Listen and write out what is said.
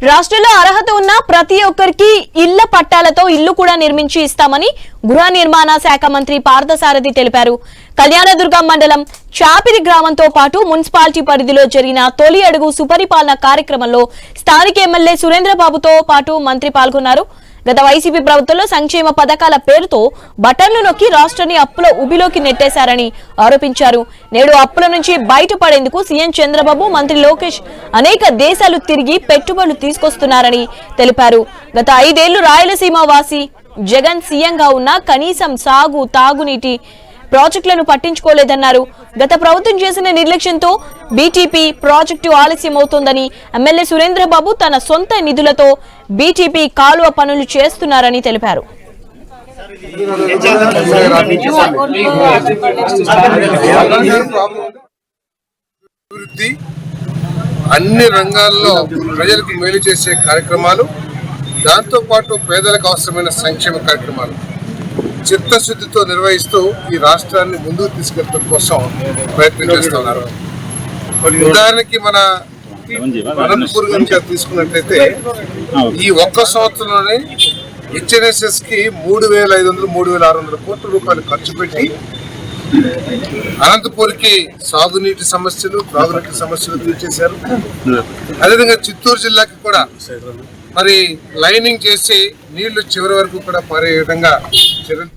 రాష్ట్రంలో అర్హత ఉన్న ప్రతి ఒక్కరికి ఇళ్ల పట్టాలతో ఇల్లు కూడా నిర్మించి ఇస్తామని గృహ నిర్మాణ శాఖ మంత్రి పార్థసారథి తెలిపారు. కళ్యాణదుర్గం మండలం చాపిరి గ్రామంతో పాటు మున్సిపాలిటీ పరిధిలో జరిగిన తొలి అడుగు సుపరిపాలన కార్యక్రమంలో స్థానిక ఎమ్మెల్యే సురేంద్రబాబుతో పాటు మంత్రి పాల్గొన్నారు. గత వైసీపీ ప్రభుత్వంలో సంక్షేమ పథకాల పేరుతో బటన్లు నొక్కి రాష్ట్రాన్ని అప్పుల ఉబిలోకి నెట్టేశారని ఆరోపించారు. నేడు అప్పుల నుంచి బయటపడేందుకు సీఎం చంద్రబాబు, మంత్రి లోకేష్ అనేక దేశాలు తిరిగి పెట్టుబడులు తీసుకొస్తున్నారని తెలిపారు. గత 5 ఏళ్లు రాయలసీమ వాసి జగన్ సీఎంగా ఉన్నా కనీసం సాగు, తాగునీటి ప్రాజెక్టులను పట్టించుకోలేదన్నారు. గత ప్రభుత్వం చేసిన నిర్లక్ష్యంతో బీటీపీ ప్రాజెక్టు ఆలస్యమవుతోందని, ఎమ్మెల్యే సురేంద్రబాబు తన సొంత నిధులతో బీటీపీ కాలువ పనులు చేస్తున్నారని తెలిపారు. అన్ని రంగాల్లో ప్రజలకు మేలు చేసే కార్యక్రమాలు, దాంతో పాటు పేదలకు అవసరమైన సంక్షేమ కార్యక్రమాలు చిత్తశుద్ధితో నిర్వహిస్తూ ఈ రాష్ట్రాన్ని ముందుకు తీసుకెళ్లడం కోసం ప్రయత్నం చేస్తున్నారు. ఉదాహరణకి మన అనంతపూర్ కనుక తీసుకున్నట్లయితే ఈ ఒక్క సంవత్సరంలోనే హెచ్ఎన్ఎస్ఎస్ కి 3,500, 3,600 కోట్ల రూపాయలు ఖర్చు పెట్టి అనంతపూర్ కి సాగునీటి సమస్యలు, త్రాగునీటి సమస్యలు తీర్చేశారు. అదేవిధంగా చిత్తూరు జిల్లాకి కూడా మరి లైనింగ్ చేసి నీళ్లు చివరి వరకు కూడా పారే విధంగా చర్యలు